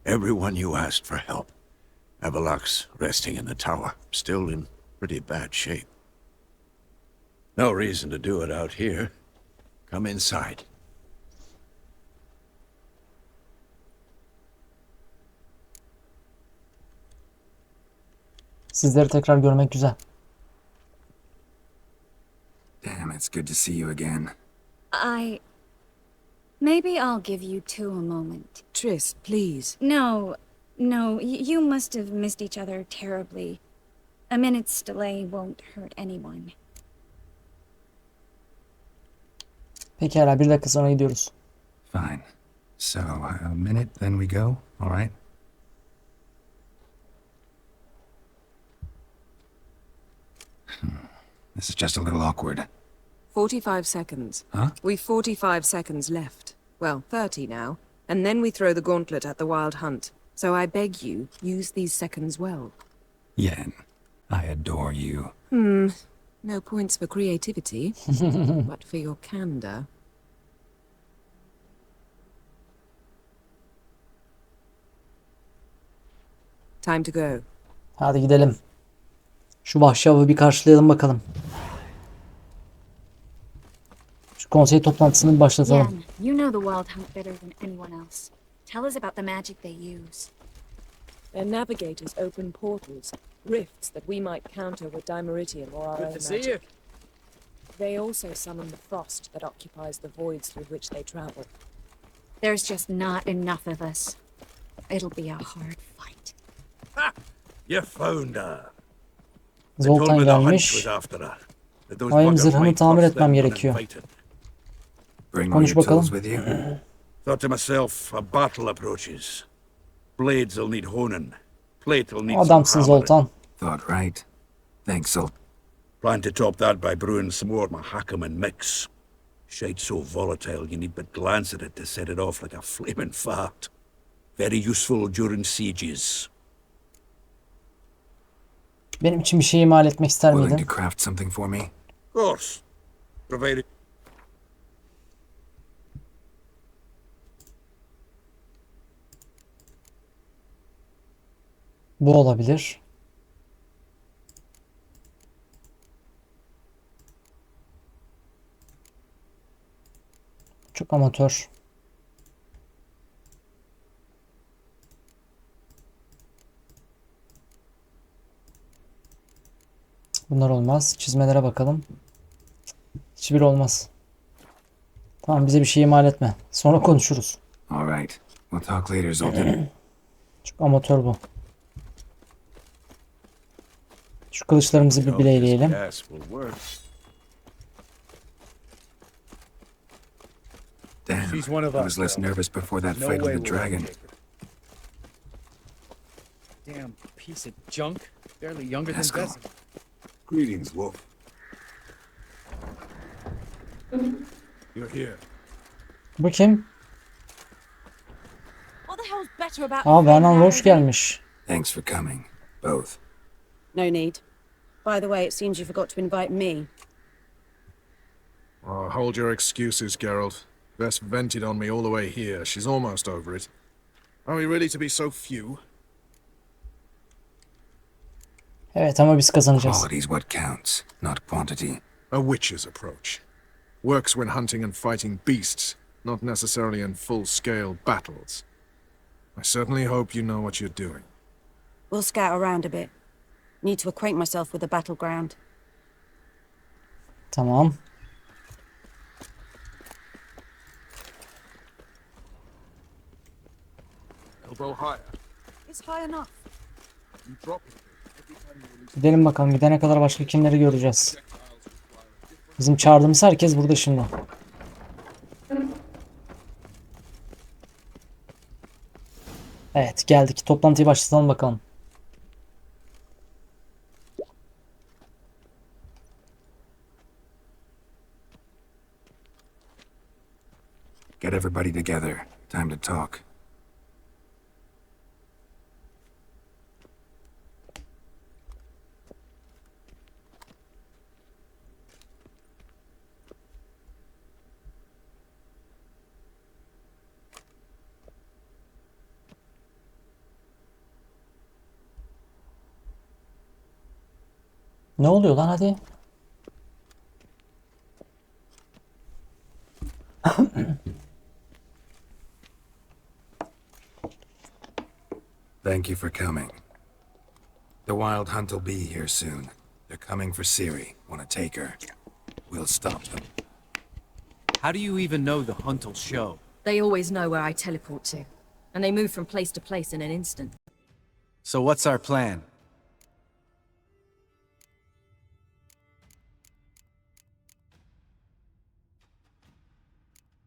Everyone you asked for help. Avalok's resting in the tower, still in pretty bad shape. No reason to do it out here. Come inside.
Sizleri tekrar görmek güzel.
Damn, it's good to see you again.
Maybe I'll give you two a moment.
Triss, please.
No, you must have missed each other terribly. A minute's delay won't hurt anyone.
Pekala, bir dakika sonra gidiyoruz.
Fine. So, a minute, then we go, all right? This is just a little awkward.
45 seconds.
Huh?
We've 45 seconds left. Well, 30 now. And then we throw the gauntlet at the wild hunt. So I beg you, use these seconds well.
Yen, I adore you.
No points for creativity, but for your candor. Time to go.
Hadi gidelim. Şu vahşi avı bir karşılayalım bakalım. Şu konsey toplantısını bir başlatalım.
Yen, you know the Wild Hunt better than anyone else. Tell us about the magic they use.
Their navigators open portals, rifts that we might counter with Dimeritium or our own magic. They also summon the frost that occupies the voids through which they travel.
There's just not enough of us. It'll be a hard fight.
Ha! You found her.
Zoltan gelmiş. Ayım zırhını tamir etmem gerekiyor.
Bring all
Konuş
your
bakalım.
tools with you.
Thought to myself, a battle approaches. Blades will need honing. Plate will need some
Adamsın
hammering.
Zoltan.
Thought right. Thanks, Zoltan.
Plan to top that by brewing some more of my Hackerman mix. Shade's so volatile you need but glance at it to set it off like a flaming fart. Very useful during sieges.
Benim için bir şey imal etmek ister
Willing
miydin?
to craft something for me?
Of course. Provided
Bu olabilir. Çok amatör. Bunlar olmaz. Çizmelere bakalım. Hiçbir olmaz. Tamam, bize bir şey imal etme. Sonra konuşuruz.
All right. We'll talk later, Zoltan.
Çok amatör bu. Şu kılıçlarımızı bir bileyleyelim.
Damn, I was less nervous before that fight with the dragon.
Damn piece of junk. Barely younger than
Pascal.
Bessie.
Greetings, Wolf. You're here.
Bu kim?
What the hell's better about
Aa, Vernon hoş gelmiş.
Thanks for coming, both.
No need. By the way, it seems you forgot to invite me.
Oh, hold your excuses, Geralt. Bess vented on me all the way here. She's almost over it. Are we really to be so few?
Evet, ama biz kazanacağız.
Quality's what counts, not quantity.
A witch's approach. Works when hunting and fighting beasts, not necessarily in full-scale battles. I certainly hope you know what you're doing.
We'll scout around a bit. Need to acquaint myself with the battleground.
Tamam.
Elbow higher.
It's high enough.
You drop it every time you release.
Gidelim bakalım. Gidene kadar başka kimleri göreceğiz. Bizim çağırdığımız herkes burada şimdi. Evet, geldik. Toplantıyı başlatalım bakalım.
Get everybody together. Time to talk.
Ne oluyor lan, hadi.
Thank you for coming. The Wild Hunt will be here soon. They're coming for Ciri. Want to take her? We'll stop them.
How do you even know the hunt will show?
They always know where I teleport to, and they move from place to place in an instant.
So what's our plan?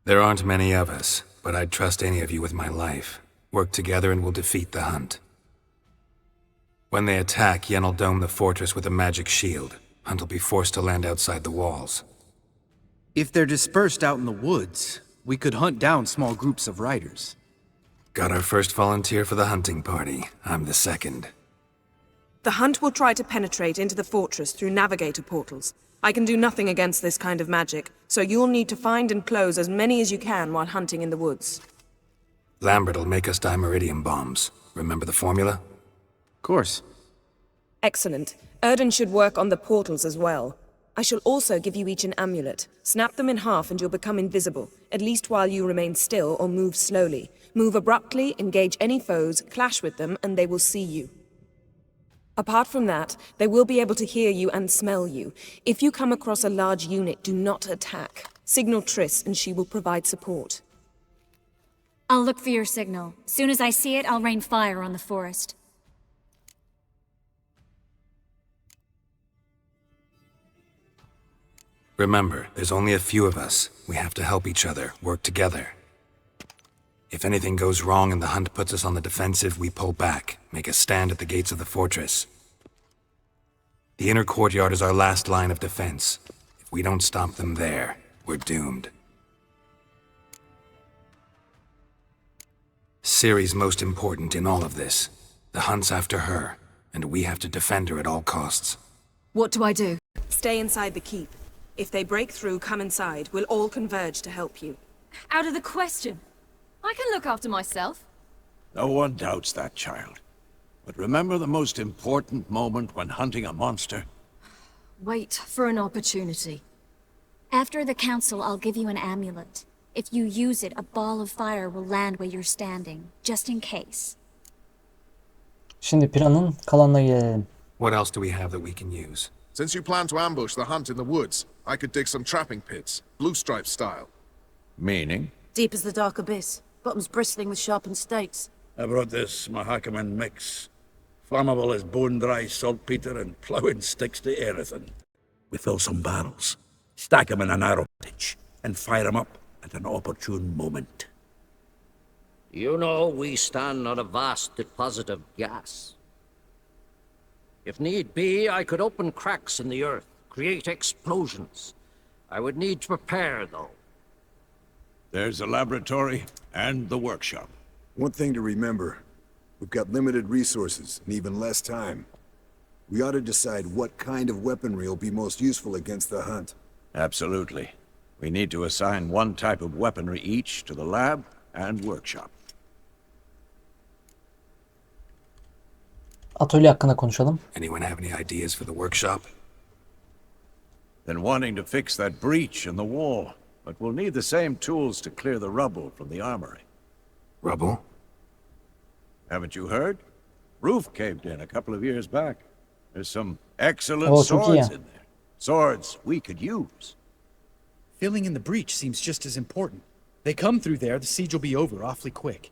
There aren't many of us, but I'd trust any of you with my life. Work together and we'll defeat the Hunt. When they attack, Yen will dome the fortress with a magic shield. Hunt will be forced to land outside the walls.
If they're dispersed out in the woods, we could hunt down small groups of riders.
Got our first volunteer for the hunting party. I'm the second.
The Hunt will try to penetrate into the fortress through navigator portals. I can do nothing against this kind of magic, so you'll need to find and close as many as you can while hunting in the woods.
Lambert'll make us dimeridium bombs. Remember the formula?
course.
Excellent. Erden should work on the portals as well. I shall also give you each an amulet. Snap them in half and you'll become invisible, at least while you remain still or move slowly. Move abruptly, engage any foes, clash with them, and they will see you. Apart from that, they will be able to hear you and smell you. If you come across a large unit, do not attack. Signal Triss and she will provide support.
I'll look for your signal. Soon as I see it, I'll rain fire on the forest.
Remember, there's only a few of us. We have to help each other, work together. If anything goes wrong and the hunt puts us on the defensive, we pull back, make a stand at the gates of the fortress. The inner courtyard is our last line of defense. If we don't stop them there, we're doomed. Ciri's most important in all of this. The hunt's after her, and we have to defend her at all costs.
What do I do?
Stay inside the keep. If they break through, come inside. We'll all converge to help you.
Out of the question. I can look after myself.
No one doubts that, child. But remember the most important moment when hunting a monster?
Wait for an opportunity.
After the council, I'll give you an amulet. If you use it, a ball of fire will land where you're standing, just in case.
Şimdi planın kalanına gelelim.
What else do we have that we can use?
Since you plan to ambush the hunt in the woods, I could dig some trapping pits, blue stripe style.
Meaning?
Deep as the dark abyss, bottoms bristling with sharpened stakes.
I brought this Mahakaman mix. Flammable as bone-dry saltpeter and ploughing sticks to everything. We fill some barrels, stack them in a narrow pitch, and fire them up at an opportune moment.
You know, we stand on a vast deposit of gas. If need be, I could open cracks in the earth, create explosions. I would need to prepare, though.
There's the laboratory and the workshop.
One thing to remember, we've got limited resources and even less time. We ought to decide what kind of weaponry will be most useful against the hunt.
Absolutely. We need to assign one type of weaponry each to the lab and workshop.
Atölye hakkında konuşalım.
Anyone have any ideas for the workshop?
Been wanting to fix that breach in the wall, but we'll need the same tools to clear the rubble from the armory.
Rubble?
Haven't you heard? Roof caved in a couple of years back. There's some excellent
Oh,
swords in there. Swords we could use.
Filling in the breach seems just as important. They come through there, the siege will be over awfully quick.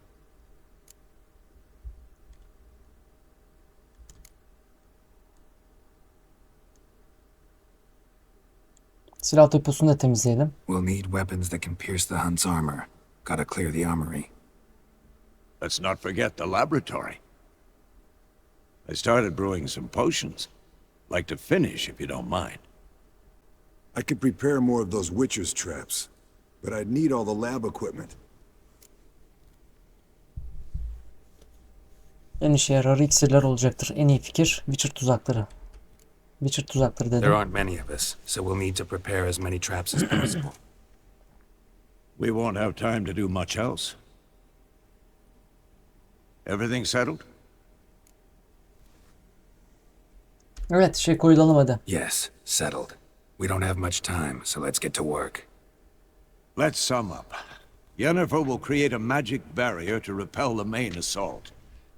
Silah deposunu da temizleyelim.
We'll need weapons that can pierce the hunt's armor. Gotta clear the armory.
Let's not forget the laboratory. I started brewing some potions. Like to finish, if you don't mind.
I could prepare more of those witcher's traps, but I'd need all the lab equipment.
En işe yarar iksirler olacaktır. En iyi fikir Witcher tuzakları. Witcher tuzakları dedim.
There aren't many of us, so we'll need to prepare as many traps as possible.
We won't have time to do much else. Everything settled?
Evet, koyulalım hadi.
Yes, settled. We don't have much time, so let's get to work.
Let's sum up. Yennefer will create a magic barrier to repel the main assault.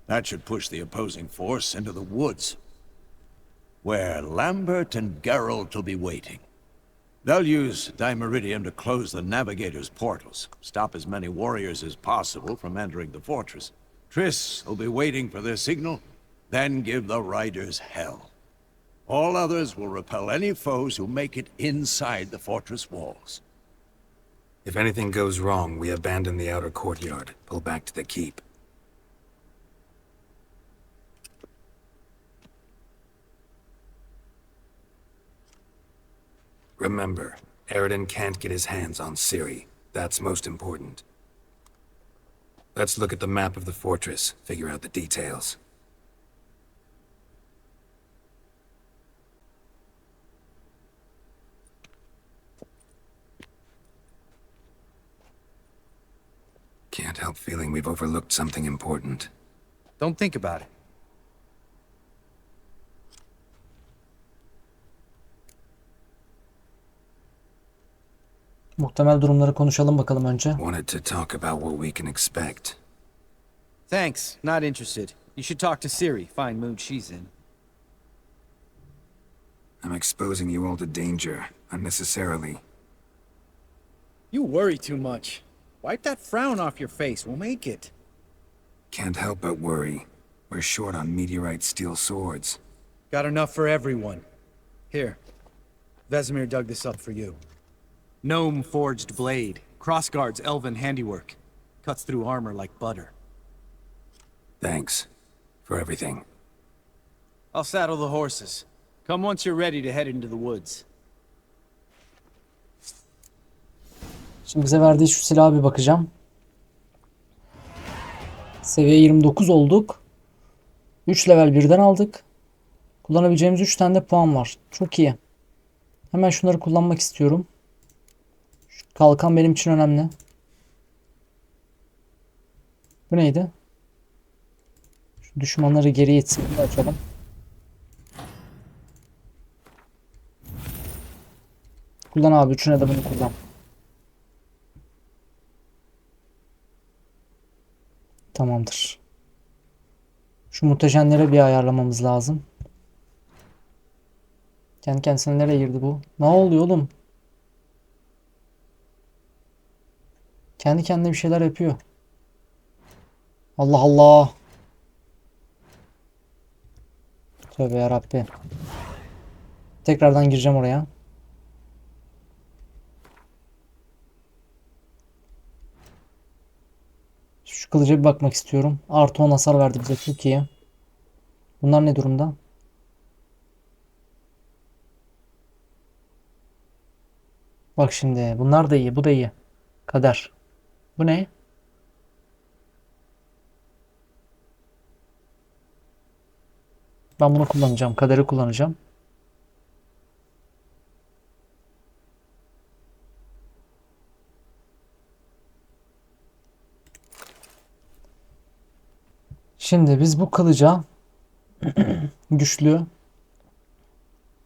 That should push the opposing force into the woods, where Lambert and Geralt will be waiting. They'll use Dimeridium to close the Navigator's portals, stop as many warriors as possible from entering the fortress. Triss will be waiting for their signal, then give the riders hell. All others will repel any foes who make it inside the fortress walls.
If anything goes wrong, we abandon the outer courtyard, pull back to the keep. Remember, Eredin can't get his hands on Ciri. That's most important. Let's look at the map of the fortress, figure out the details. Can't help feeling we've overlooked something important.
Don't think about it.
Muhtemel durumları konuşalım bakalım önce.
Wanted to talk about what we can expect.
Thanks, not interested. You should talk to Ciri, fine mood she's in.
I'm exposing you all to danger, unnecessarily.
You worry too much. Wipe that frown off your face, we'll make it.
Can't help but worry. We're short on meteorite steel swords.
Got enough for everyone. Here, Vesemir dug this up for you. Gnome forged blade, crossguard's elven handiwork. Cuts through armor like butter.
Thanks for everything.
I'll saddle the horses. Come once you're ready to head into the woods.
Şimdi bize verdiği şu silaha bir bakacağım. Seviye 29 olduk. 3 level birden aldık. Kullanabileceğimiz 3 tane de puan var. Çok iyi. Hemen şunları kullanmak istiyorum. Şu kalkan benim için önemli. Bu neydi? Şu düşmanları geriye itsin. Bunu açalım. Kullan abi. Üçüne de bunu kullan. Tamamdır. Şu mutajenlere bir ayarlamamız lazım. Kendi kendisine nereye girdi bu? Ne oluyor oğlum? Kendi kendine bir şeyler yapıyor. Allah Allah. Tövbe yarabbi. Tekrardan gireceğim oraya. Şu kılıca bir bakmak istiyorum. Artı 10 hasar verdi bize. Çok iyi. Bunlar ne durumda? Bak şimdi. Bunlar da iyi. Bu da iyi. Kader. Bu ne? Ben bunu kullanacağım. Kaderi kullanacağım. Şimdi biz bu kılıca güçlü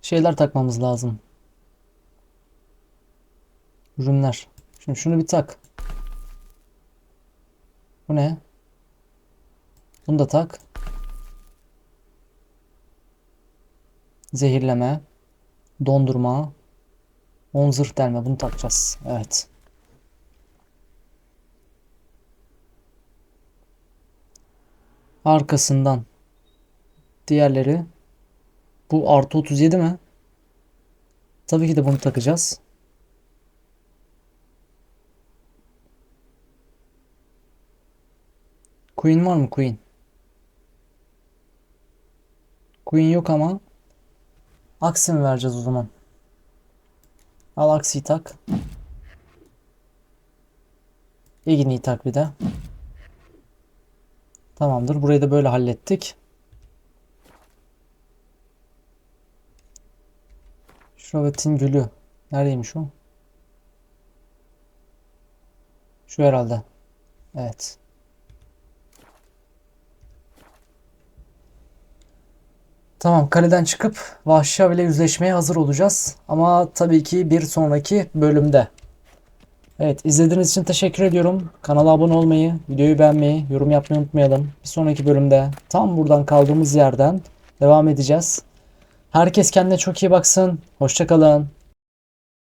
şeyler takmamız lazım. Ürünler. Şimdi şunu bir tak. Bu ne? Bunu da tak. Zehirleme. Dondurma. 10 zırh delme. Bunu takacağız. Evet. Arkasından diğerleri. Bu artı 37 mi? Tabii ki de bunu takacağız. Queen var mı? Queen. Queen yok ama aksi mi vereceğiz o zaman? Al aksiyi tak. İgni'yi tak bir de. Tamamdır. Burayı da böyle hallettik. Şövetin gülü. Neredeymiş o? Şu herhalde. Evet. Tamam, kaleden çıkıp vahşi ile yüzleşmeye hazır olacağız. Ama tabii ki bir sonraki bölümde. Evet, izlediğiniz için teşekkür ediyorum. Kanala abone olmayı, videoyu beğenmeyi, yorum yapmayı unutmayalım. Bir sonraki bölümde tam buradan kaldığımız yerden devam edeceğiz. Herkes kendine çok iyi baksın. Hoşça kalın.